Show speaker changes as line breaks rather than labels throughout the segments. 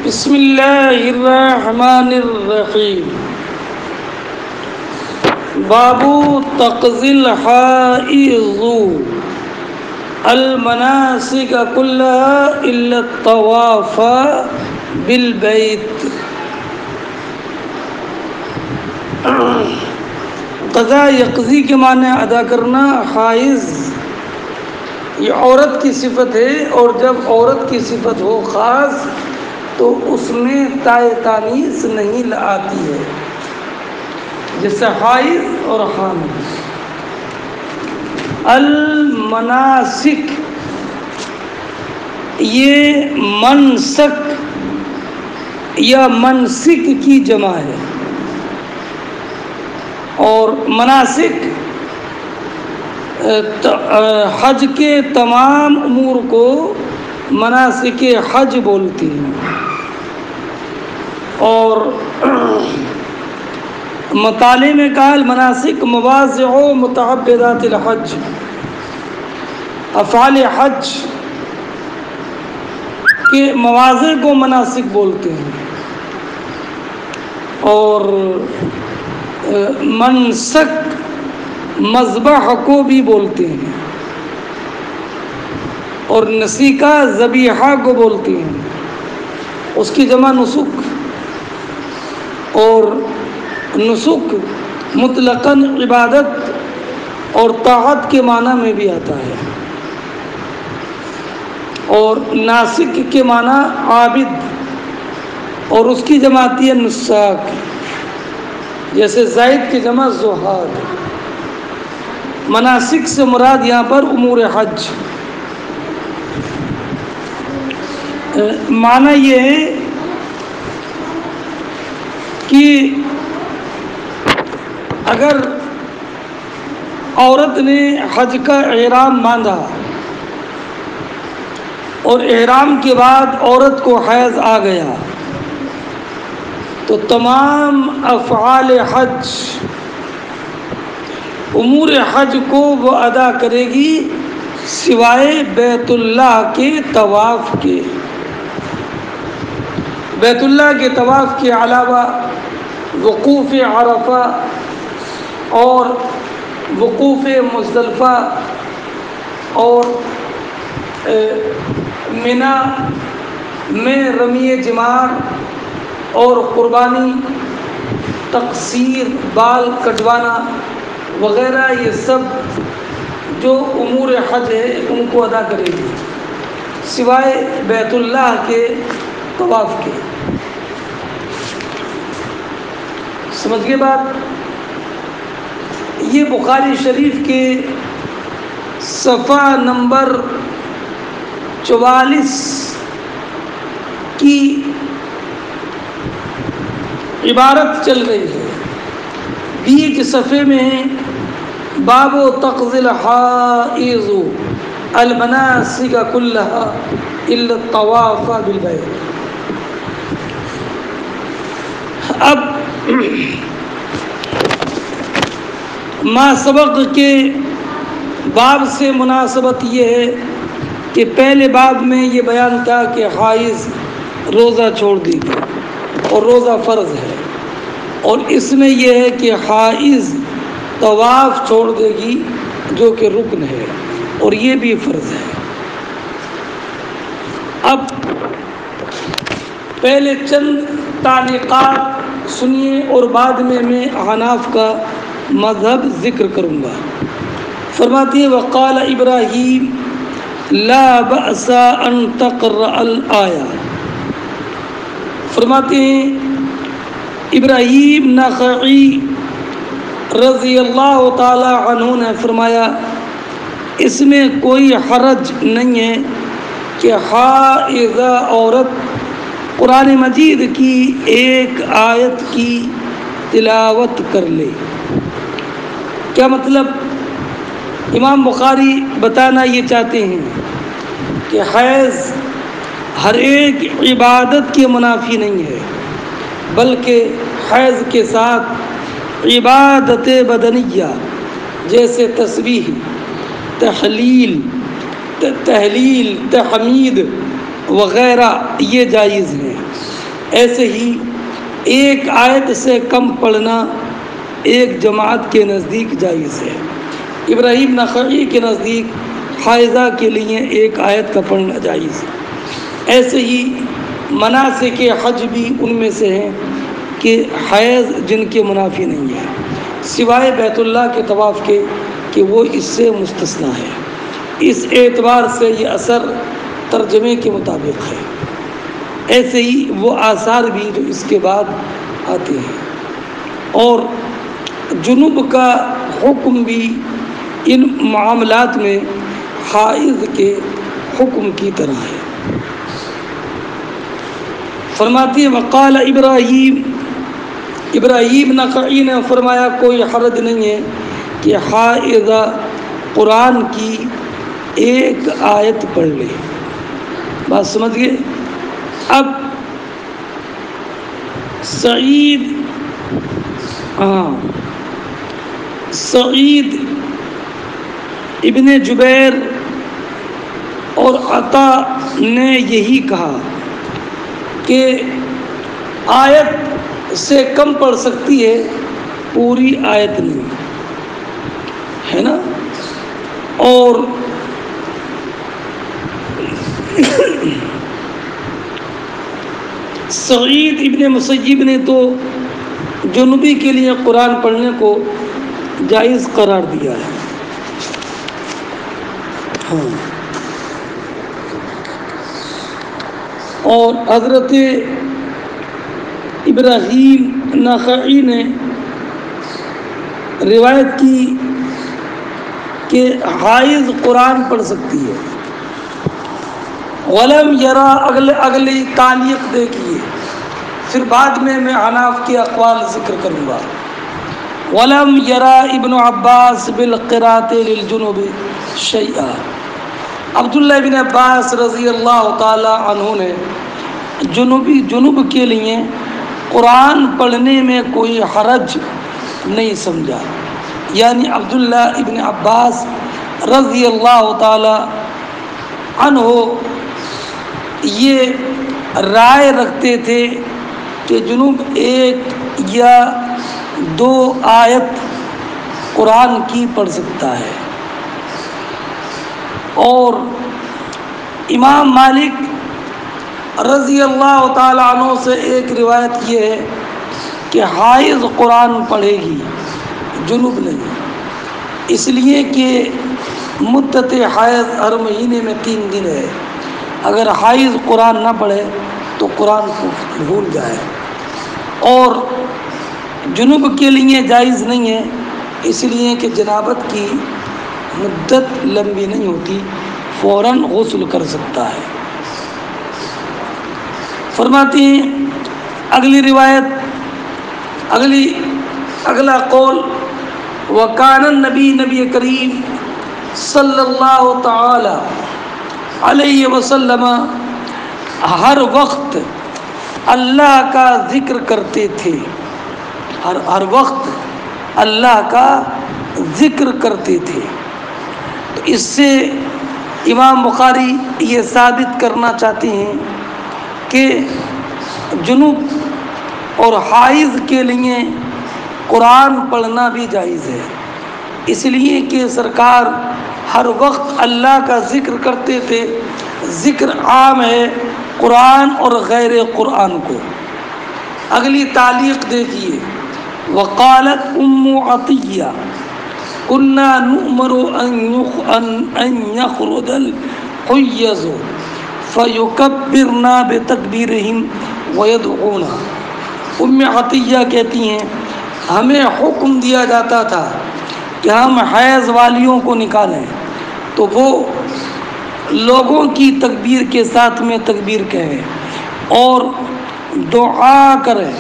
بسم اللہ الرحمن الرحیم باب تقضی الحائض المناسک كلها الا الطواف بالبیت۔ قضا یقضی کے معنی ادا کرنا۔ حائض یہ عورت کی صفت ہے، اور جب عورت کی صفت ہو خاص تو اس میں تائے تانیث نہیں آتی ہے، جیسے حائض اور حامل۔ المناسک یہ منسک یا منسک کی جمع ہے، اور مناسک حج کے تمام امور کو مناسک حج بولتی ہیں، اور مطالعے میں کہا المناسک مواضع متعبدات الحج، افعال حج کے مواضع کو مناسک بولتے ہیں، اور منسک مذبح کو بھی بولتے ہیں، اور نسیکہ ذبیحہ کو بولتے ہیں، اس کی جمع نسک، اور نسک مطلقاً عبادت اور طاعت کے معنی میں بھی آتا ہے، اور ناسک کے معنی عابد، اور اس کی جمع آتی ہے نساک، جیسے زائد کی جمع زہاد۔ مناسک سے مراد یہاں پر امور حج۔ معنی یہ ہے کہ اگر عورت نے حج کا احرام باندھا اور احرام کے بعد عورت کو حیض آ گیا تو تمام افعال حج، امور حج کو وہ ادا کرے گی سوائے بیت اللہ کے طواف کے۔ بیت اللہ کے طواف کے علاوہ وقوف عرفہ اور وقوف مزدلفہ اور منی میں رمی جمار اور قربانی، تقصیر، بال کٹوانا وغیرہ، یہ سب جو امور حج ہے ان کو ادا کرے گی سوائے بیت اللہ کے طواف کے۔ سمجھ گئے بات؟ یہ بخاری شریف کے صفحہ نمبر 44 کی عبارت چل رہی ہے، بیچ صفحے میں ہے باب تقضی الحائض المناسک كلها الا الطواف بالبیت۔ اب ما سبق کے باب سے مناسبت یہ ہے کہ پہلے باب میں یہ بیان تھا کہ حائض روزہ چھوڑ دی گئی اور روزہ فرض ہے، اور اس میں یہ ہے کہ حائض طواف چھوڑ دے گی جو کہ رکن ہے، اور یہ بھی فرض ہے۔ اب پہلے چند تعلیقات سنیے اور بعد میں احناف کا مذہب ذکر کروں گا۔ فرماتی ہے وقال ابراہیم لا بأس ان تقرأ الآیہ۔ فرماتے ہیں ابراہیم نخعی رضی اللہ تعالی عنہ نے فرمایا اس میں کوئی حرج نہیں ہے کہ حائضہ عورت قرآن مجید کی ایک آیت کی تلاوت کر لے۔ کیا مطلب؟ امام بخاری بتانا یہ چاہتے ہیں کہ حیض ہر ایک عبادت کے منافی نہیں ہے، بلکہ حیض کے ساتھ عبادت بدنیہ جیسے تسبیح، تحلیل، تحمید وغیرہ یہ جائز ہیں، ایسے ہی ایک آیت سے کم پڑھنا ایک جماعت کے نزدیک جائز ہے۔ ابراہیم نخعی کے نزدیک حائضہ کے لیے ایک آیت کا پڑھنا جائز ہے۔ ایسے ہی مناسک حج بھی ان میں سے ہیں کہ حیض جن کے منافی نہیں ہے، سوائے بیت اللہ کے طواف کے کہ وہ اس سے مستثنیٰ ہے۔ اس اعتبار سے یہ اثر ترجمے کے مطابق ہے۔ ایسے ہی وہ آثار بھی جو اس کے بعد آتے ہیں، اور جنوب کا حکم بھی ان معاملات میں حائض کے حکم کی طرح ہے۔ فرماتی ہے وقال ابراہیم نخعی نے فرمایا کوئی حرج نہیں ہے کہ حائضہ قرآن کی ایک آیت پڑھ لے۔ بات سمجھ گئے؟ اب سعید ابن جبیر اور عطا نے یہی کہا کہ آیت سے کم پڑھ سکتی ہے، پوری آیت نہیں ہے نا۔ اور سعید ابن مسیب نے تو جنوبی کے لیے قرآن پڑھنے کو جائز قرار دیا ہے۔ ہاں، اور حضرت ابراہیم نخعی نے روایت کی کہ حائض قرآن پڑھ سکتی ہے۔ ولم یرا اگلی تعلیق دیکھیے، پھر بعد میں حناف کے اقوال ذکر کروں گا۔ ولم یرا ابن عباس بالقراءۃ للجنوب شیئا، عبداللہ ابن عباس رضی اللہ تعالی عنہ نے جنوب کے لیے قرآن پڑھنے میں کوئی حرج نہیں سمجھا، یعنی عبداللہ ابن عباس رضی اللہ تعالی عنہ یہ رائے رکھتے تھے کہ جنوب ایک یا دو آیت قرآن کی پڑھ سکتا ہے۔ اور امام مالک رضی اللہ تعالیٰ عنہ سے ایک روایت یہ ہے کہ حائض قرآن پڑھے گی، جنوب نہیں، اس لیے کہ مدت حائض ہر مہینے میں 3 دن ہے۔ اگر حائض قرآن نہ پڑھے تو قرآن کو بھول جائے، اور جنوب کے لیے جائز نہیں ہے، اس لیے کہ جنابت کی مدت لمبی نہیں ہوتی، فوراً غسل کر سکتا ہے۔ فرماتی ہیں اگلی روایت، اگلا قول، وکان النبی، نبی کریم صلی اللہ تعالی علیہ وسلم ہر وقت اللہ کا ذکر کرتے تھے، ہر وقت اللہ کا ذکر کرتے تھے۔ تو اس سے امام بخاری یہ ثابت کرنا چاہتے ہیں کہ جنوب اور حائض کے لیے قرآن پڑھنا بھی جائز ہے، اس لیے کہ سرکار ہر وقت اللہ کا ذکر کرتے تھے۔ ذکر عام ہے قرآن اور غیر قرآن کو۔ اگلی تعلیق دیکھیے، وقالت ام عطیہ کنا نؤمر ان یخرج الحیض فیکبرنا بتکبیرہم ویدعونا۔ ام عطیہ کہتی ہیں ہمیں حکم دیا جاتا تھا کہ ہم حیض والیوں کو نکالیں تو وہ لوگوں کی تکبیر کے ساتھ میں تکبیر کہیں اور دعا کریں۔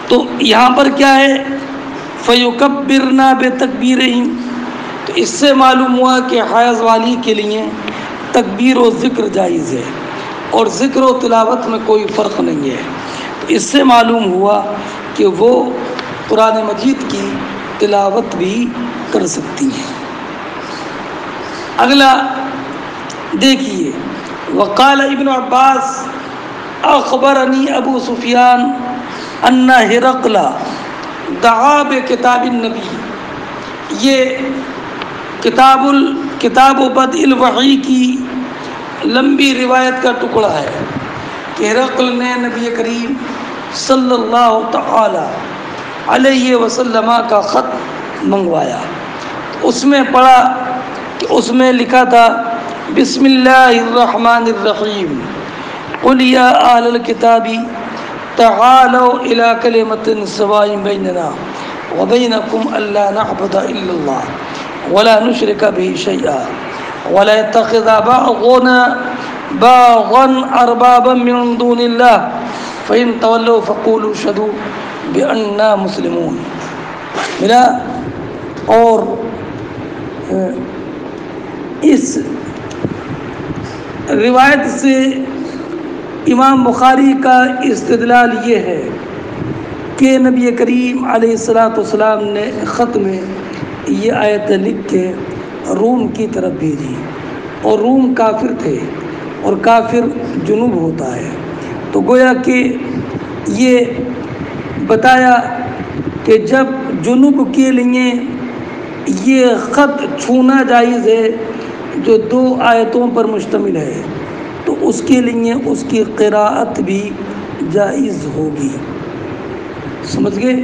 تو یہاں پر کیا ہے، فیکبرنا بتکبیرہم، تو اس سے معلوم ہوا کہ حیض والی کے لیے تکبیر و ذکر جائز ہے، اور ذکر و تلاوت میں کوئی فرق نہیں ہے۔ تو اس سے معلوم ہوا کہ وہ قرآن مجید کی تلاوت بھی کر سکتی ہیں۔ اگلا دیکھیے، وقال ابن عباس اخبرنی ابو سفیان ان ہرقل دعا بکتاب النبی، یہ کتاب بدء الوحی کی لمبی روایت کا ٹکڑا ہے کہ ہرقل نے نبی کریم صلی اللہ تعالی علیہ وسلم کا خط منگوایا۔ اس میں پڑھا کہ اس میں لکھا تھا بسم اللہ الرحمن الرحیم قل یا اہل الکتاب تعالوا الی کلمۃ سواء بیننا وبینکم الا نعبد الا اللہ ولا نشرک به شیئا ولا يتخذ بعضنا بعضا اربابا من دون اللہ فإن تولوا فقولوا اشهدوا بأننا مسلمون۔ ملا اور اس روایت سے امام بخاری کا استدلال یہ ہے کہ نبی کریم علیہ السلام نے خط میں یہ آیت لکھ کے روم کی طرف بھیجی، اور روم کافر تھے اور کافر جنوب ہوتا ہے، تو گویا کہ یہ بتایا کہ جب جنوب کے لیے یہ خط چھونا جائز ہے جو 2 آیتوں پر مشتمل ہے، تو اس کے لیے اس کی قراءت بھی جائز ہوگی۔ سمجھ گئے؟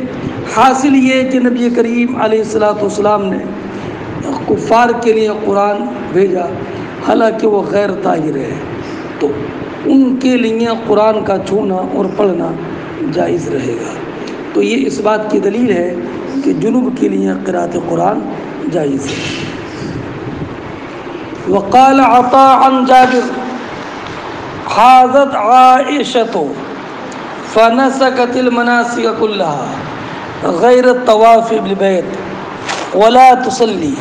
حاصل یہ کہ نبی کریم علیہ السلام نے کفار کے لیے قرآن بھیجا، حالانکہ وہ غیر طاہر ہے، تو ان کے لیے قرآن کا چھونا اور پڑھنا جائز رہے گا۔ تو یہ اس بات کی دلیل ہے کہ جنوب کے لیے قراءت قرآن جائز ہے۔ وقال عطاء عن جابر حاضت عائشة فنسكت المناسك كلها غیر الطواف بالبیت ولا تصلی۔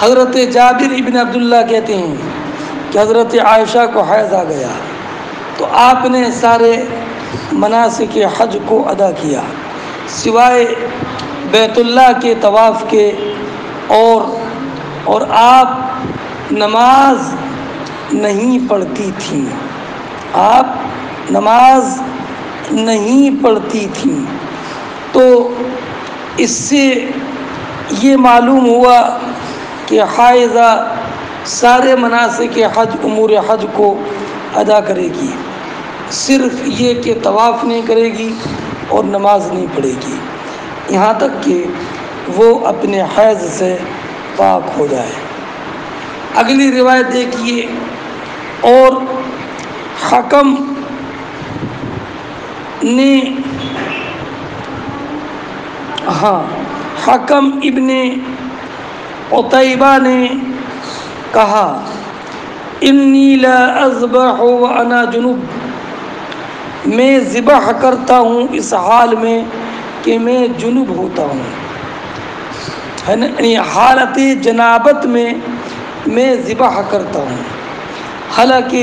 حضرت جابر ابن عبداللہ کہتے ہیں کہ حضرت عائشہ کو حیض آ گیا تو آپ نے سارے مناسک حج کو ادا کیا سوائے بیت اللہ کے طواف کے، اور آپ نماز نہیں پڑھتی تھیں، آپ نماز نہیں پڑھتی تھیں۔ تو اس سے یہ معلوم ہوا کہ حائضہ سارے مناسک حج امور حج کو ادا کرے گی، صرف یہ کہ طواف نہیں کرے گی اور نماز نہیں پڑھے گی یہاں تک کہ وہ اپنے حیض سے پاک ہو جائے۔ اگلی روایت دیکھیے، اور حکم ابن عتیبہ نے کہا انی لا اذبح وانا جنوب، میں ذبح کرتا ہوں اس حال میں کہ میں جنوب ہوتا ہوں، یعنی حالت جنابت میں ذبح کرتا ہوں۔ حالانکہ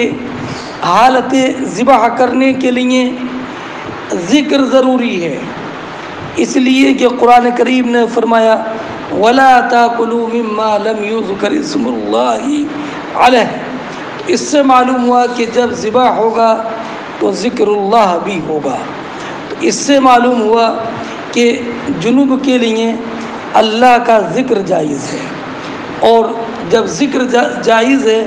حالت ذبح کرنے کے لیے ذکر ضروری ہے، اس لیے کہ قرآن کریم نے فرمایا وَلَا تَأْكُلُوا مِمَّا لَمْ يُذْكَرِ اسْمُ اللَّهِ عَلَيْهِ۔ اس سے معلوم ہوا کہ جب ذبح ہوگا تو ذکر اللہ بھی ہوگا۔ تو اس سے معلوم ہوا کہ جنوب کے لیے اللہ کا ذکر جائز ہے، اور جب ذکر جائز ہے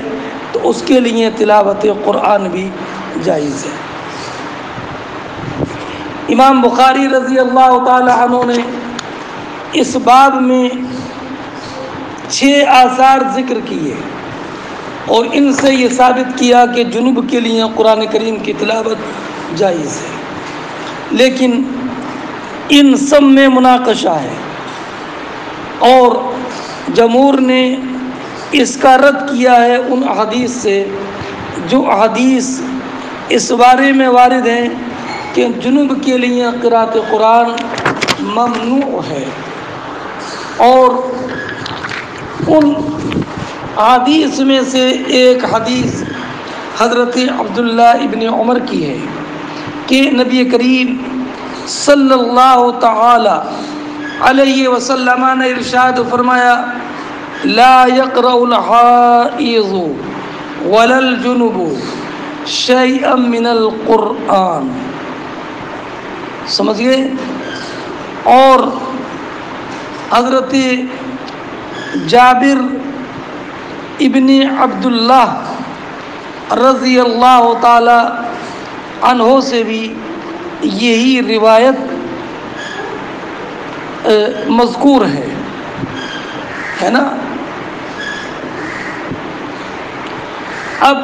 تو اس کے لیے تلاوت قرآن بھی جائز ہے۔ امام بخاری رضی اللہ تعالی عنہ نے اس باب میں 6 آثار ذکر کیے، اور ان سے یہ ثابت کیا کہ جنوب کے لیے قرآن کریم کی تلاوت جائز ہے، لیکن ان سب میں مناقشہ ہے، اور جمہور نے اس کا رد کیا ہے ان احادیث سے جو احادیث اس بارے میں وارد ہیں کہ جنوب کے لیے قراءت قرآن ممنوع ہے، اور ان حدیث میں سے ایک حدیث حضرت عبداللہ ابن عمر کی ہے کہ نبی کریم صلی اللہ تعالی علیہ وسلم نے ارشاد فرمایا لا يقرأ الحائض ولا الجنب شیئا من القرآن، سمجھئے؟ اور حضرت جابر ابن عبداللہ رضی اللہ تعالی عنہ سے بھی یہی روایت مذکور ہے نا؟ اب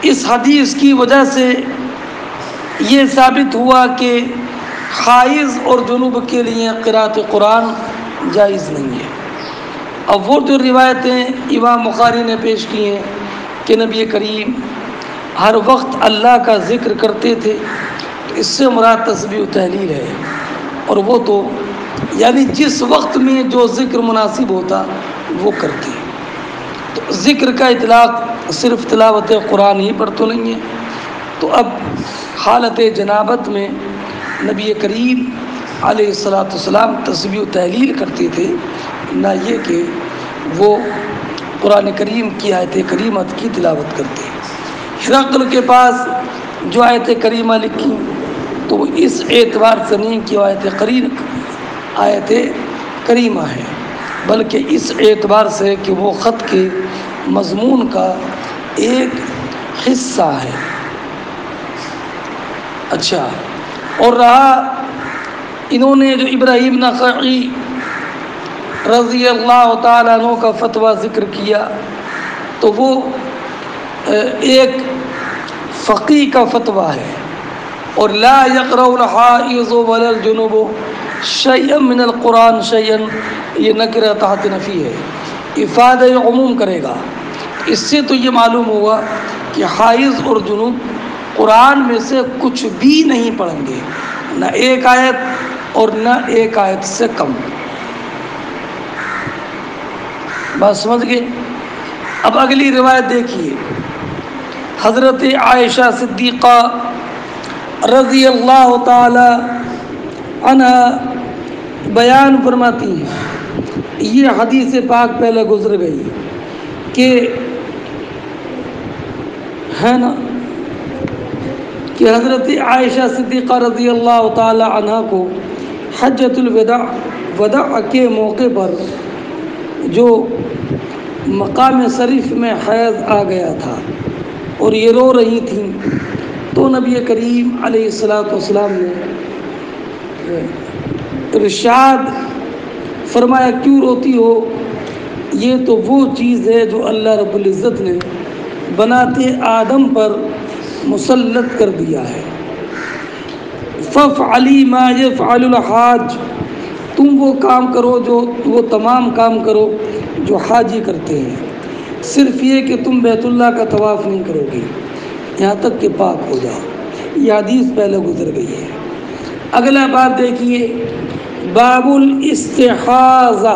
اس حدیث کی وجہ سے یہ ثابت ہوا کہ حائض اور جنوب کے لیے قراءت قرآن جائز نہیں ہے۔ اب وہ جو روایتیں امام بخاری نے پیش کی ہیں کہ نبی کریم ہر وقت اللہ کا ذکر کرتے تھے، اس سے مراد تسبیح و تحلیل ہے، اور وہ تو یعنی جس وقت میں جو ذکر مناسب ہوتا وہ کرتے ہیں۔ تو ذکر کا اطلاق صرف تلاوت قرآن ہی پر تو نہیں ہے۔ تو اب حالت جنابت میں نبی کریم علیہ السلام تسبیح و تحلیل کرتے تھے، نہ یہ کہ وہ قرآن کریم کی آیت کریمت کی تلاوت کرتے ہیں۔ ہرقل کے پاس جو آیت کریمہ لکھی تو وہ اس اعتبار سے نہیں کہ آیت کریمہ ہے، بلکہ اس اعتبار سے کہ وہ خط کے مضمون کا ایک حصہ ہے۔ اچھا، اور رہا انہوں نے جو ابراہیم نخعی رضی اللہ تعالیٰ عنہ کا فتویٰ ذکر کیا تو وہ ایک فقیہ کا فتویٰ ہے، اور لا یقرأ الحائض ولا الجنوب شیئا من القرآن شیئا، یہ نکرہ تحت نفی ہے، افادہ عموم کرے گا۔ اس سے تو یہ معلوم ہوا کہ حائض اور جنوب قرآن میں سے کچھ بھی نہیں پڑھیں گے، نہ ایک آیت اور نہ ایک آیت سے کم۔ بات سمجھ گئے؟ اب اگلی روایت دیکھیے، حضرت عائشہ صدیقہ رضی اللہ تعالی عنہا بیان فرماتی ہیں، یہ حدیث پاک پہلے گزر گئی کہ ہے نا کہ حضرت عائشہ صدیقہ رضی اللہ تعالی عنہ کو حجۃ الوداع کے موقع پر جو مقام شریف میں حیض آ گیا تھا اور یہ رو رہی تھیں، تو نبی کریم علیہ السلام نے ارشاد فرمایا، کیوں روتی ہو؟ یہ تو وہ چیز ہے جو اللہ رب العزت نے بناتے آدم پر مسلط کر دیا ہے۔ فافعلی ما یفعل الحاج، تم وہ کام کرو وہ تمام کام کرو جو حاجی کرتے ہیں، صرف یہ کہ تم بیت اللہ کا طواف نہیں کرو گے یہاں تک کہ پاک ہو جاؤ۔ یہ حدیث پہلے گزر گئی ہے۔ اگلا باب دیکھیے، باب الاستحاضہ،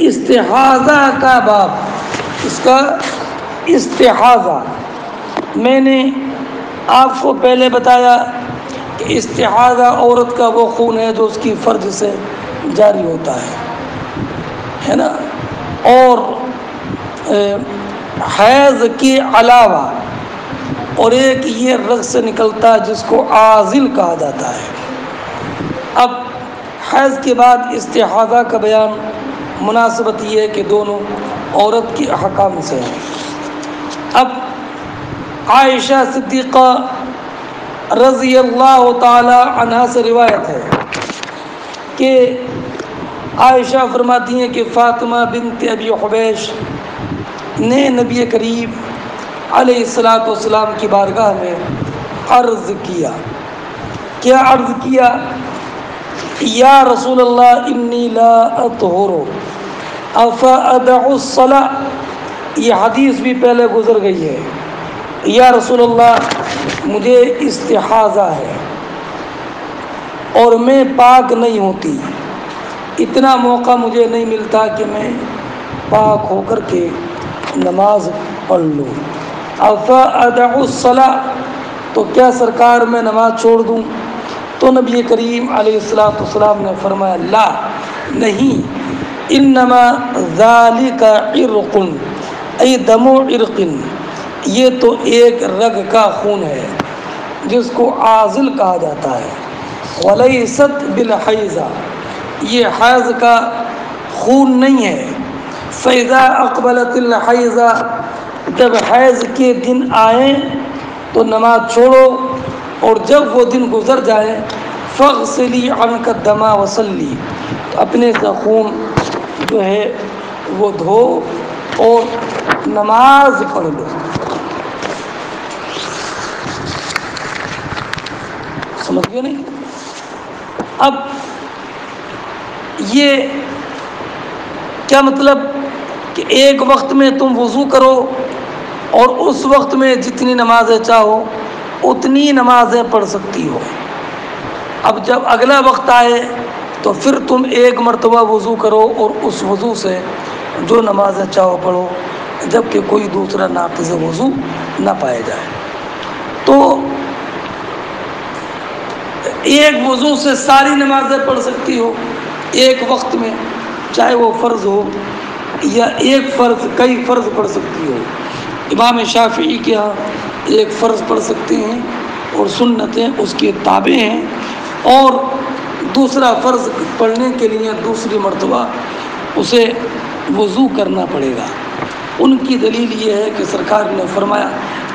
استحاضہ کا باب، اس کا استحاضہ میں نے آپ کو پہلے بتایا کہ استحاضہ عورت کا وہ خون ہے جو اس کی فرج سے جاری ہوتا ہے نا، اور حیض کے علاوہ اور ایک یہ رگ سے نکلتا ہے جس کو عاضل کہا جاتا ہے۔ اب حیض کے بعد استحاضہ کا بیان مناسبت یہ ہے کہ دونوں عورت کے احکام سے ہیں۔ اب عائشہ صدیقہ رضی اللہ تعالی عنہ سے روایت ہے کہ عائشہ فرماتی ہیں کہ فاطمہ بنت ابی حبیش نے نبی کریم علیہ السلام کی بارگاہ میں عرض کیا، کیا عرض کیا؟ یا رسول اللہ انی لا اطہر افادع الصلاۃ، یہ حدیث بھی پہلے گزر گئی ہے۔ یا رسول اللہ مجھے استحاضہ ہے اور میں پاک نہیں ہوتی، اتنا موقع مجھے نہیں ملتا کہ میں پاک ہو کر کے نماز پڑھ لوں۔ افادع الصلاۃ، تو کیا سرکار میں نماز چھوڑ دوں؟ تو نبی کریم علیہ السلام نے فرمایا لا، نہیں، انما ذالک عرق ای دم عرق، یہ تو ایک رگ کا خون ہے جس کو عاضل کہا جاتا ہے، ولیست بالحیضہ، یہ حیض کا خون نہیں ہے۔ فَإِذَا أَقْبَلَتِ الْحَيْضَ، جب حیض کے دن آئیں تو نماز چھوڑو، اور جب وہ دن گزر جائے فَاغْسِلِي عَنْكَ الدَّمَ وَصَلِّي، تو اپنے سے خون جو ہے وہ دھو اور نماز پڑھ لو۔ سمجھ گئے نہیں؟ اب یہ کیا مطلب کہ ایک وقت میں تم وضو کرو اور اس وقت میں جتنی نمازیں چاہو اتنی نمازیں پڑھ سکتی ہو۔ اب جب اگلا وقت آئے تو پھر تم ایک مرتبہ وضو کرو اور اس وضو سے جو نمازیں چاہو پڑھو، جب کہ کوئی دوسرا ناقض وضو نہ پایا جائے۔ تو ایک وضو سے ساری نمازیں پڑھ سکتی ہو ایک وقت میں، چاہے وہ فرض ہو یا ایک فرض کئی فرض پڑھ سکتی ہو۔ امام شافعی کے ہاں ایک فرض پڑھ سکتے ہیں اور سنتیں اس کے تابع ہیں، اور دوسرا فرض پڑھنے کے لیے دوسری مرتبہ اسے وضو کرنا پڑے گا۔ ان کی دلیل یہ ہے کہ سرکار نے فرمایا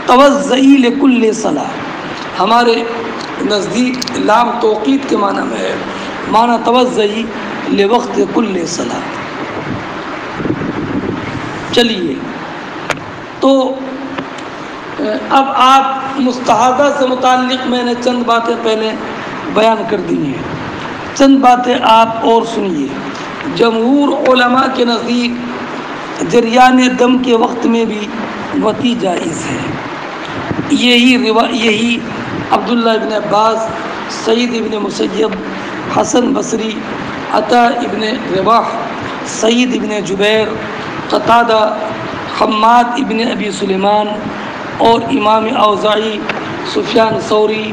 توضئی لکل صلاۃ، ہمارے نزدیک لام توقید کے معنی میں ہے، معنی توضئی لوقت کل صلاۃ۔ چلیے، تو اب آپ مستحاضہ سے متعلق میں نے چند باتیں پہلے بیان کر دی ہیں، چند باتیں آپ اور سنیے۔ جمہور علماء کے نزدیک جریان دم کے وقت میں بھی وطی جائز ہے۔ یہی عبداللہ ابن عباس، سعید ابن مسیب، حسن بصری، عطا ابن رباح، سعید ابن جبیر، قتادہ، حماد ابن ابی سلیمان اور امام اوزاعی، سفیان ثوری،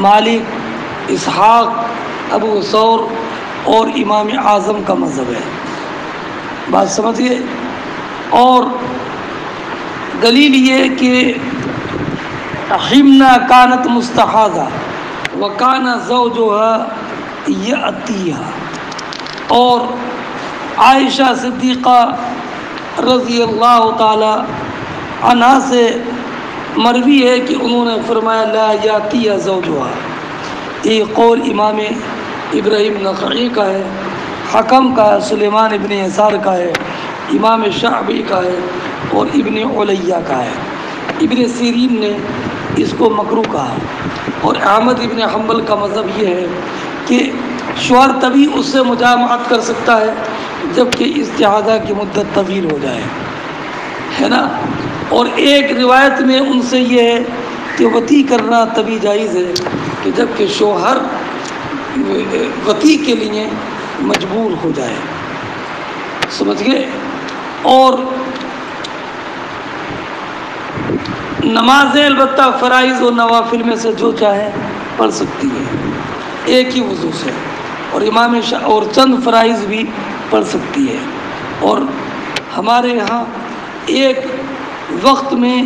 مالک، اسحاق، ابو ثور اور امام اعظم کا مذہب ہے۔ بات سمجھیے۔ اور دلیل یہ کہ حمنا کانت مستحاضہ وکان زوجها یأتیہا، اور عائشہ صدیقہ رضی اللہ تعالی عنہا سے مروی ہے کہ انہوں نے فرمایا لا یاتی زوجها، یہ قول امام ابراہیم نخعی کا ہے، حکم کا ہے، سلیمان ابن یسار کا ہے، امام شعبی کا ہے اور ابن علیہ کا ہے۔ ابن سیرین نے اس کو مکروہ کہا، اور احمد ابن حنبل کا مذہب یہ ہے کہ شوہر تبھی اس سے مجامعت کر سکتا ہے جب کہ استحاضہ کی مدت طویل ہو جائے، ہے نا۔ اور ایک روایت میں ان سے یہ ہے کہ وطی کرنا تبھی جائز ہے کہ جب کہ شوہر وطی کے لیے مجبور ہو جائے، سمجھ گئے۔ اور نمازیں البتہ فرائض و نوافل میں سے جو چاہے پڑھ سکتی ہے ایک ہی وضو سے، اور اور چند فرائض بھی پڑھ سکتی ہے، اور ہمارے یہاں ایک وقت میں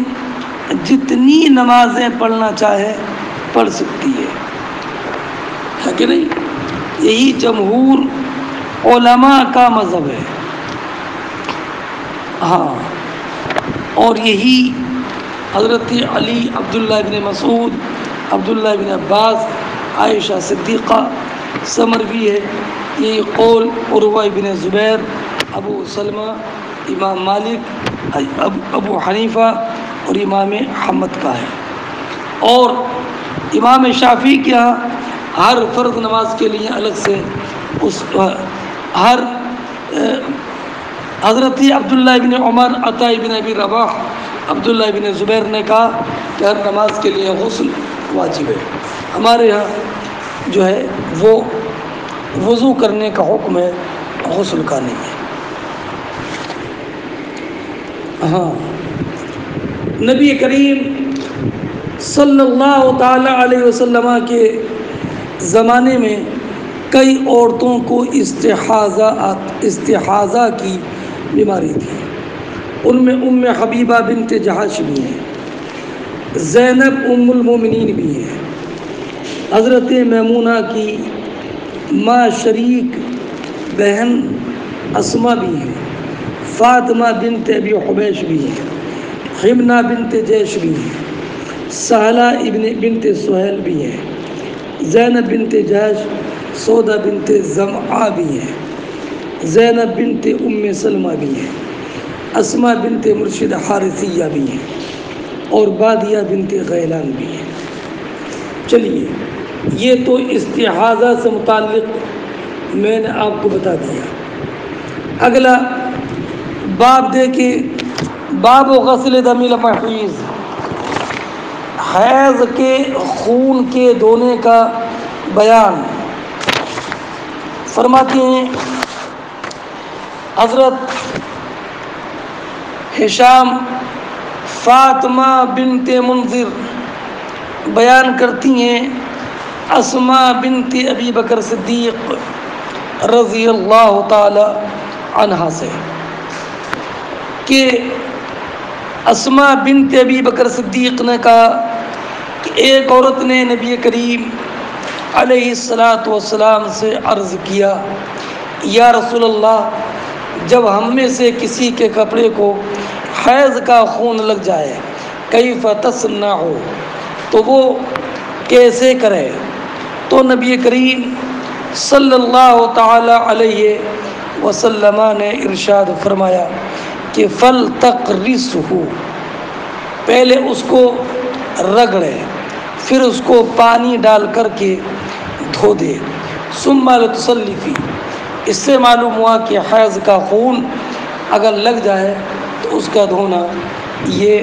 جتنی نمازیں پڑھنا چاہے پڑھ سکتی ہے کہ نہیں؟ یہی جمہور علماء کا مذہب ہے۔ ہاں، اور یہی حضرت علی، عبداللہ ابن مسعود، عبداللہ ابن عباس، عائشہ صدیقہ سے مروی ہے۔ یہی قول عروہ ابن زبیر، ابو سلمہ، امام مالک، ابو حنیفہ اور امام احمد کا ہے۔ اور امام شافعی کے ہاں ہر فرض نماز کے لیے الگ سے حضرت عبداللہ ابن عمر، عطا ابن ابی رباح، عبداللہ ابن زبیر نے کہا کہ ہر نماز کے لیے غسل واجب ہے۔ ہمارے ہاں جو ہے وہ وضو کرنے کا حکم ہے، غسل کا نہیں ہے۔ ہاں، نبی کریم صلی اللہ تعالی علیہ وسلم کے زمانے میں کئی عورتوں کو استحاضہ کی بیماری تھی، ان میں ام حبیبہ بنت جہش بھی ہیں، زینب ام المومنین بھی ہیں، حضرت میمونہ کی ماں شریک بہن اسما بھی ہیں، فاطمہ بنت ابی حبیش بھی ہیں، حمنہ بنت جیش بھی ہیں، سہلہ بنت سہیل بھی ہیں، زینب بنت جہش، سودہ بنت زمعہ بھی ہیں، زینب بنت ام سلمہ بھی ہیں، اسما بنت مرشد حارثیہ بھی ہیں، اور بادیہ بنت غیلان بھی ہیں۔ چلیے، یہ تو استحاضہ سے متعلق میں نے آپ کو بتا دیا۔ اگلا باب دیکھیں، باب غسل دم المحیض، حیض کے خون کے دھونے کا بیان۔ فرماتے ہیں حضرت ہشام فاطمہ بنت منذر بیان کرتی ہیں اسما بنت ابی بکر صدیق رضی اللہ تعالی عنہا سے کہ اسما بنت ابی بکر صدیق نے کہا کہ ایک عورت نے نبی کریم علیہ السلام سے عرض کیا، یا رسول اللہ، جب ہم میں سے کسی کے کپڑے کو حیض کا خون لگ جائے، کیف تصنع، تو وہ کیسے کرے؟ تو نبی کریم صلی اللہ تعالی علیہ وسلم نے ارشاد فرمایا کہ فلتقرصہ، پہلے اس کو رگڑے، پھر اس کو پانی ڈال کر کے دھو دے، ثم لتصلی فیہ۔ اس سے معلوم ہوا کہ حیض کا خون اگر لگ جائے تو اس کا دھونا یہ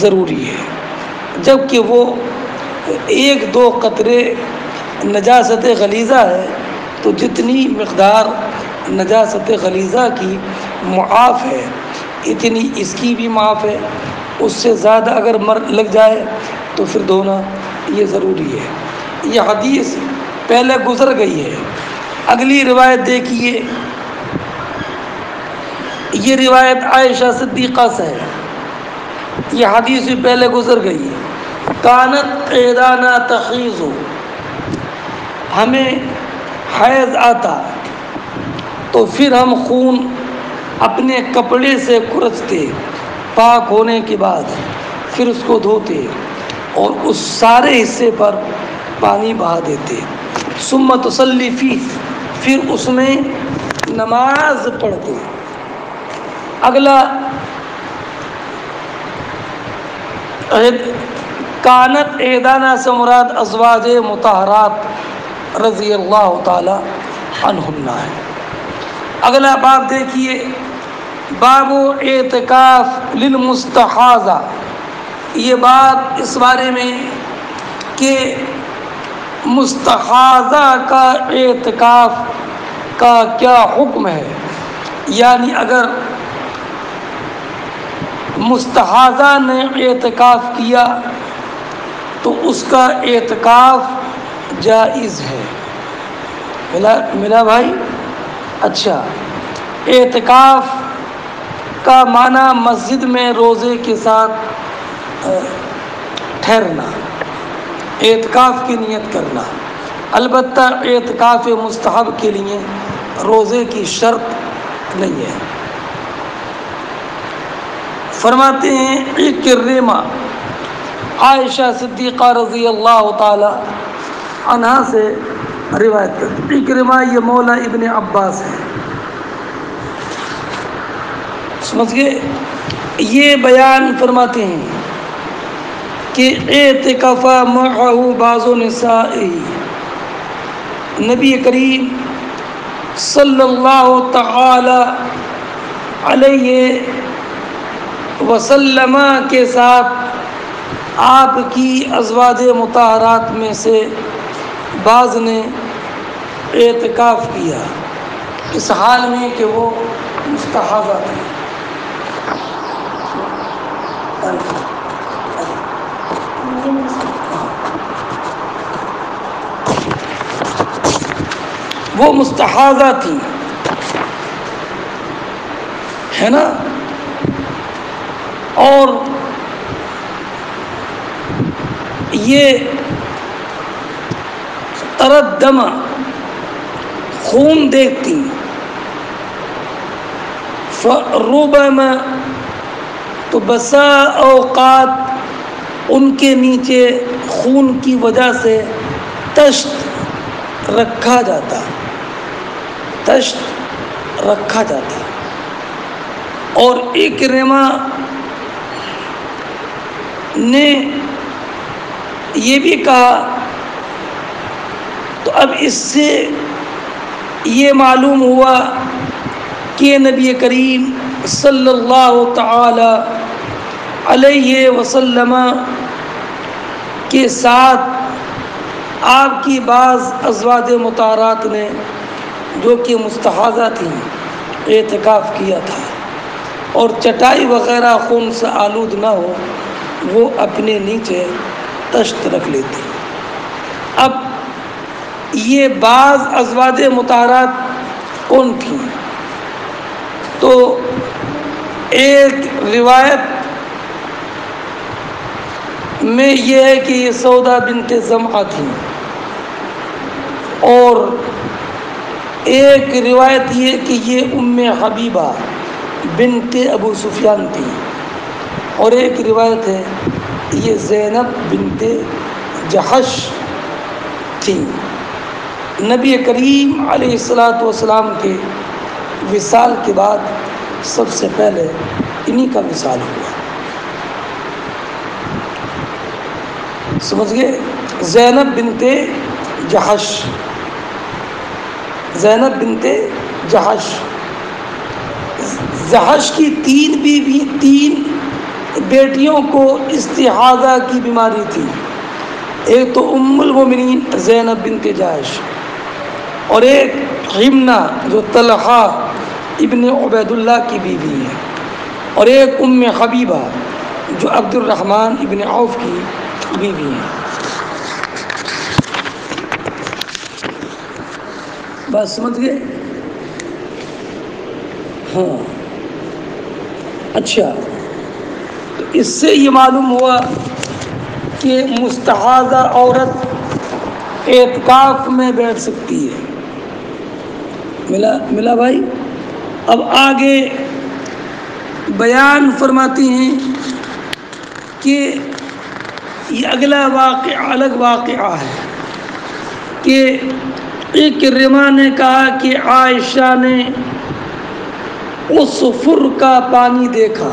ضروری ہے، جبکہ وہ ایک دو قطرے نجاست غلیظہ ہے تو جتنی مقدار نجاست غلیظہ کی معاف ہے اتنی اس کی بھی معاف ہے، اس سے زیادہ اگر لگ جائے تو پھر دھونا یہ ضروری ہے۔ یہ حدیث پہلے گزر گئی ہے۔ اگلی روایت دیکھیے، یہ روایت عائشہ صدیقہ سے ہے، یہ حدیث بھی پہلے گزر گئی ہے۔ کانت احدانا تحیض، ہمیں حیض آتا تو پھر ہم خون اپنے کپڑے سے کھرچتے، پاک ہونے کے بعد پھر اس کو دھوتے اور اس سارے حصے پر پانی بہا دیتے، ثم تصلی فیہ، پھر اس میں نماز پڑھتے۔ اگلا کانت احدانا سے مراد ازواج مطہرات رضی اللہ تعالی عنہن ہے۔ اگلا باب دیکھیے، باب اعتکاف للمستحاضہ، یہ بات اس بارے میں کہ مستحاضہ کا اعتکاف کا کیا حکم ہے، یعنی اگر مستحاضہ نے اعتکاف کیا تو اس کا اعتکاف جائز ہے۔ ملا بھائی؟ اچھا، اعتکاف کا معنی مسجد میں روزے کے ساتھ ٹھہرنا، اعتکاف کی نیت کرنا۔ البتہ اعتکاف مستحب کے لیے روزے کی شرط نہیں ہے۔ فرماتے ہیں اکرمہ، عائشہ صدیقہ رضی اللہ تعالی عنہا سے روایت کرتے، اکرمہ یہ مولا ابن عباس ہے، سمجھ گئے؟ یہ بیان فرماتے ہیں کہ اعتکف معہ بعض نسائہ، نبی کریم صلی اللہ تعالی علیہ وسلم کے ساتھ آپ کی ازواج مطہرات میں سے بعض نے اعتکاف کیا، اس حال میں کہ وہ مستحاضہ تھی۔ وہ مستحاضہ تھی، ہے نا، اور یہ تردم خون دیکھتی، فربما تو بسا اوقات ان کے نیچے خون کی وجہ سے تشت رکھا جاتا، تشت رکھا جاتا۔ اور اکرمہ نے یہ بھی کہا، تو اب اس سے یہ معلوم ہوا کہ نبی کریم صلی اللہ تعالی علیہ وسلم کے ساتھ آپ کی بعض ازواج مطہرات نے جو کہ مستحاضہ تھیں اعتکاف کیا تھا، اور چٹائی وغیرہ خون سے آلود نہ ہو وہ اپنے نیچے تشت رکھ لیتی۔ اب یہ بعض ازواج مطہرات کون تھیں؟ تو ایک روایت میں یہ ہے کہ یہ سودا بنت زمعہ تھی، اور ایک روایت یہ کہ یہ ام حبیبہ بنت ابو سفیان تھی، اور ایک روایت ہے یہ زینب بنت جحش تھی۔ نبی کریم علیہ الصلاۃ والسلام کے وصال کے بعد سب سے پہلے انہی کا وصال ہوا، سمجھ گئے؟ زینب بنت جحش، زینب بنت جحش، جحش کی تین بیٹیوں کو استحاضہ کی بیماری تھی۔ ایک تو ام المومنین زینب بنت جحش، اور ایک حمنہ جو طلحہ ابن عبید اللہ کی بیوی ہے، اور ایک ام حبیبہ جو عبد الرحمن ابن عوف کی بیوی ہے۔ بات سمجھ گئے؟ ہاں، اچھا، تو اس سے یہ معلوم ہوا کہ مستحاضہ عورت اعتکاف میں بیٹھ سکتی ہے۔ ملا بھائی؟ اب آگے بیان فرماتی ہیں کہ یہ اگلا واقعہ الگ واقعہ ہے کہ اکرمہ نے کہا کہ عائشہ نے اس فر کا پانی دیکھا،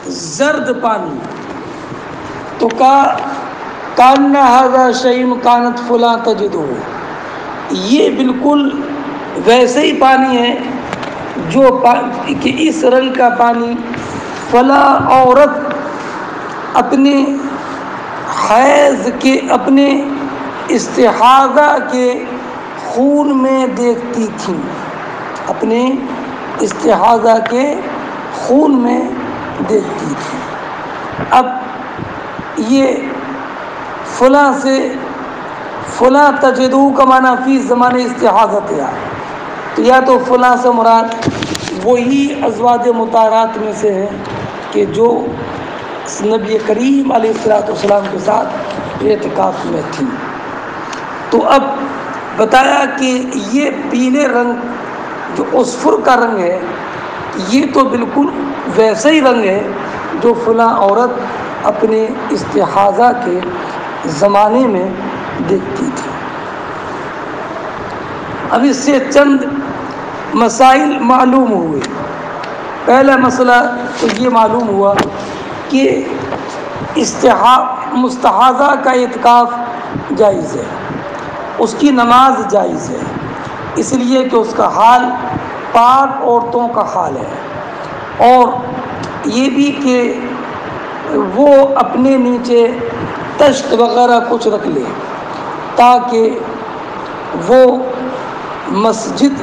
زرد پانی، تو کہا کان ھذا شیء کانت فلاں تجدہ، یہ بالکل ویسے ہی پانی ہے جو کہ اس رنگ کا پانی فلاں عورت اپنے حیض کے، اپنے استحاضہ کے خون میں دیکھتی تھی، اپنے استحاضہ کے خون میں دیکھتی تھی۔ اب یہ فلاں سے فلاں تجدو کا معنی فی زمان استحاضت ہے، تو یا تو فلاں سے مراد وہی ازواج مطہرات میں سے ہے کہ جو نبی کریم علیہ الصلوۃ والسلام کے ساتھ اعتکاف میں تھی۔ تو اب بتایا کہ یہ پیلے رنگ جو اصفر کا رنگ ہے، یہ تو بالکل ویسا ہی رنگ ہے جو فلاں عورت اپنے استحاضہ کے زمانے میں دیکھتی تھی۔ اب اس سے چند مسائل معلوم ہوئے۔ پہلا مسئلہ تو یہ معلوم ہوا کہ مستحاضہ کا اعتکاف جائز ہے، اس کی نماز جائز ہے، اس لیے کہ اس کا حال پاک عورتوں کا حال ہے، اور یہ بھی کہ وہ اپنے نیچے تشت وغیرہ کچھ رکھ لے تاکہ وہ مسجد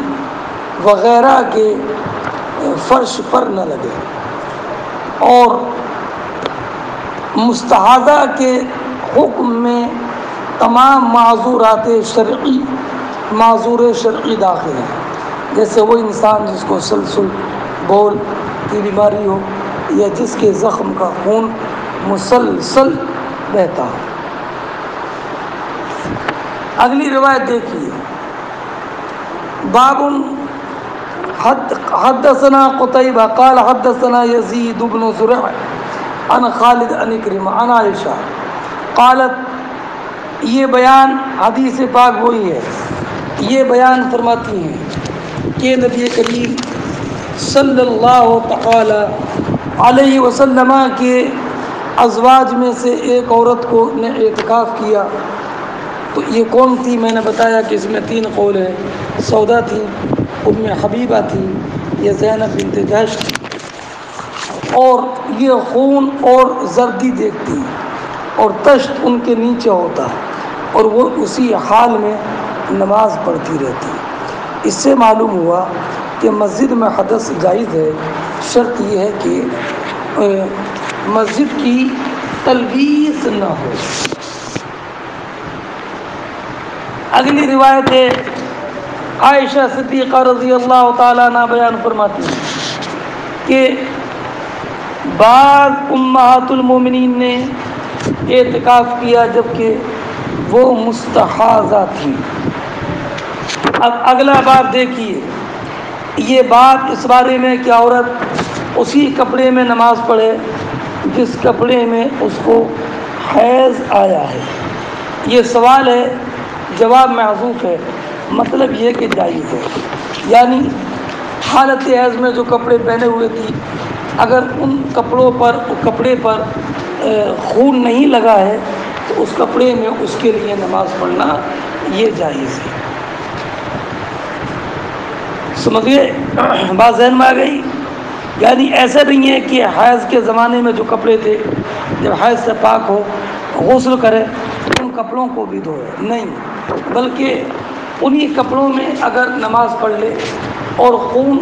وغیرہ کے فرش پر نہ لگے، اور مستحاضہ کے حکم میں تمام معذورات شرعی معذور شرعی داخل ہے، جیسے وہ انسان جس کو سلسل بول کی بیماری ہو یا جس کے زخم کا خون مسلسل بہتا ہو۔ اگلی روایت دیکھیے، باب حدثنا قتيبة قال حدثنا يزيد بن زرع عن خالد عن عكرمة عن عائشہ قالت، یہ بیان حدیث پاک وہی ہے، یہ بیان فرماتی ہیں کہ نبی کریم صلی اللہ تعالی علیہ وسلم کے ازواج میں سے ایک عورت کو نے اعتکاف کیا۔ تو یہ کون تھی؟ میں نے بتایا کہ اس میں 3 قول ہیں، سودا تھی، ام حبیبہ تھی، یہ زینب بنت جحش تھی، اور یہ خون اور زردی دیکھتی اور تشت ان کے نیچے ہوتا اور وہ اسی حال میں نماز پڑھتی رہتی۔ اس سے معلوم ہوا کہ مسجد میں حدث جائز ہے، شرط یہ ہے کہ مسجد کی تلبیس نہ ہو۔ اگلی روایت ہے، عائشہ صدیقہ رضی اللہ تعالیٰ عنہ بیان فرماتی ہیں کہ بعض امہات المومنین نے اعتکاف کیا جبکہ وہ مستحاضہ تھیں۔ اب اگلا باب دیکھیے، یہ بات اس بارے میں کہ عورت اسی کپڑے میں نماز پڑھے جس کپڑے میں اس کو حیض آیا ہے۔ یہ سوال ہے، جواب محذوف ہے، مطلب یہ کہ جائز ہے، یعنی حالت حیض میں جو کپڑے پہنے ہوئے تھی اگر ان کپڑے پر خون نہیں لگا ہے تو اس کپڑے میں اس کے لیے نماز پڑھنا یہ جائز ہے۔ سمجھئے بات ذہن میں آ گئی؟ یعنی ایسا نہیں ہے کہ حیض کے زمانے میں جو کپڑے تھے جب حیض سے پاک ہو غسل کرے ان کپڑوں کو بھی دھوئے، نہیں، بلکہ انہی کپڑوں میں اگر نماز پڑھ لے اور خون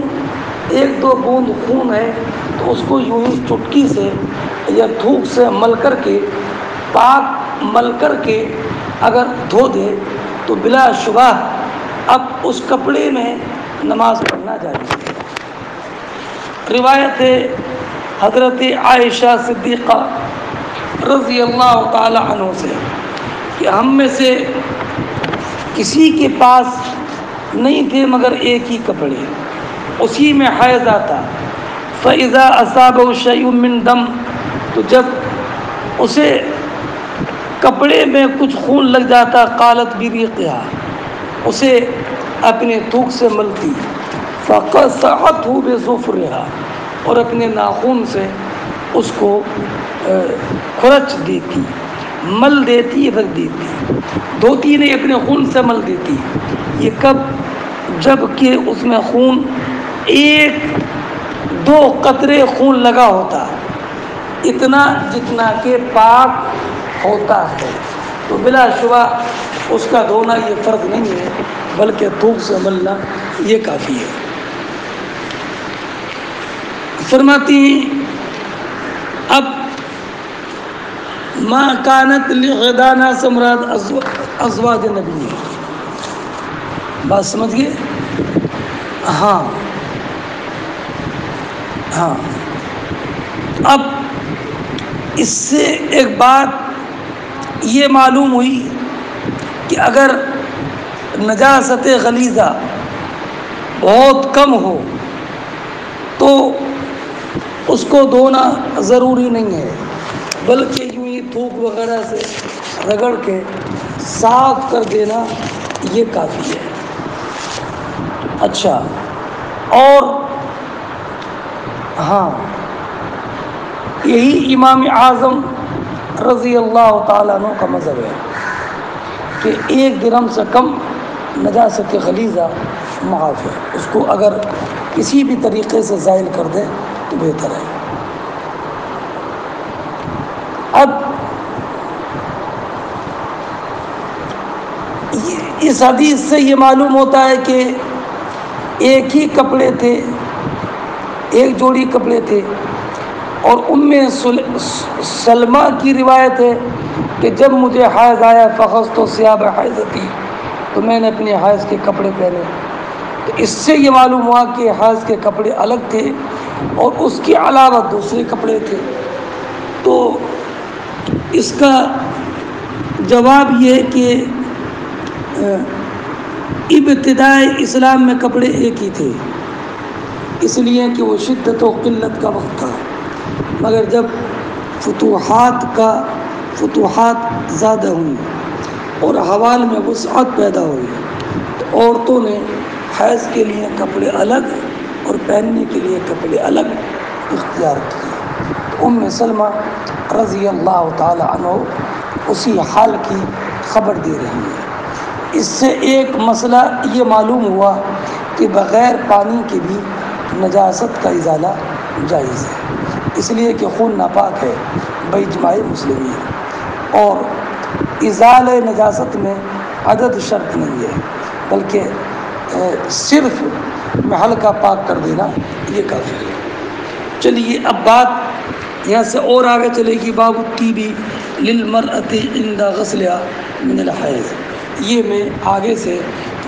1-2 بوند خون ہے تو اس کو یوں ہی چٹکی سے یا تھوک سے مل کر کے پاک مل کر کے اگر دھو دے تو بلا شبہ اب اس کپڑے میں نماز پڑھنا جائز ہے۔ روایت ہے حضرت عائشہ صدیقہ رضی اللہ تعالی عنہ سے کہ ہم میں سے کسی کے پاس نہیں تھے مگر ایک ہی کپڑے، اسی میں حیض آتا، فَإِذَا أَصَابَهُ شَيْءٌ مِّن دَمٍ، تو جب اسے کپڑے میں کچھ خون لگ جاتا، قالت بِرِيقِهَا، اسے اپنے تھوک سے ملتی، فَقَصَعَتْهُ بِظُفْرِهَا، اور اپنے ناخن سے اس کو کھرچ دیتی، مل دیتی، رکھ دیتی، دھوتی نہیں، اپنے خون سے مل دیتی۔ یہ کب؟ جب کہ اس میں خون 1-2 قطرے خون لگا ہوتا، اتنا جتنا کہ پاک ہوتا ہے، تو بلا شبہ اس کا دھونا یہ فرض نہیں ہے بلکہ تھوک سے ملنا یہ کافی ہے۔ فرماتی ہیں اب ما کانت لغدانہ سے مراد ازواج نبی، بات سمجھ گئے؟ ہاں اب اس سے ایک بات یہ معلوم ہوئی کہ اگر نجاست غلیظہ بہت کم ہو تو اس کو دھونا ضروری نہیں ہے بلکہ یوں ہی تھوک وغیرہ سے رگڑ کے صاف کر دینا یہ کافی ہے۔ اچھا، اور ہاں یہی امام اعظم رضی اللہ تعالیٰ عنہ کا مذہب ہے کہ 1 درہم سے کم نجاست غلیظہ معاف ہے، اس کو اگر کسی بھی طریقے سے زائل کر دے تو بہتر ہے۔ اب اس حدیث سے یہ معلوم ہوتا ہے کہ ایک ہی کپڑے تھے، ایک جوڑی کپڑے تھے، اور ام سلمہ کی روایت ہے کہ جب مجھے حیض آیا فخذت ثیاب حیضتی، تو میں نے اپنے حیض کے کپڑے پہنے، تو اس سے یہ معلوم ہوا کہ حیض کے کپڑے الگ تھے اور اس کے علاوہ دوسرے کپڑے تھے۔ تو اس کا جواب یہ ہے کہ ابتدائی اسلام میں کپڑے ایک ہی تھے، اس لیے کہ وہ شدت و قلت کا وقت تھا، مگر جب فتوحات زیادہ ہوئی اور حوال میں وسعت پیدا ہوئی تو عورتوں نے حیض کے لیے کپڑے الگ اور پہننے کے لیے کپڑے الگ اختیار کیے۔ تو ام سلمہ رضی اللہ تعالی عنہ اسی حال کی خبر دے رہی ہے۔ اس سے ایک مسئلہ یہ معلوم ہوا کہ بغیر پانی کے بھی نجاست کا ازالہ جائز ہے، اس لیے کہ خون ناپاک ہے باجماع مسلمین، اور ازالہ نجاست میں عدد شرط نہیں ہے، بلکہ صرف محل کا پاک کر دینا یہ کافی ہے۔ چلیے اب بات یہاں سے اور آگے چلے گی، باب الطیب للمرأۃ عند غسلها من الحیض، یہ میں آگے سے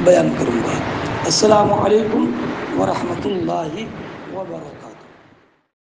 بیان کروں گا۔ السلام علیکم ورحمۃ اللہ وبرکاتہ۔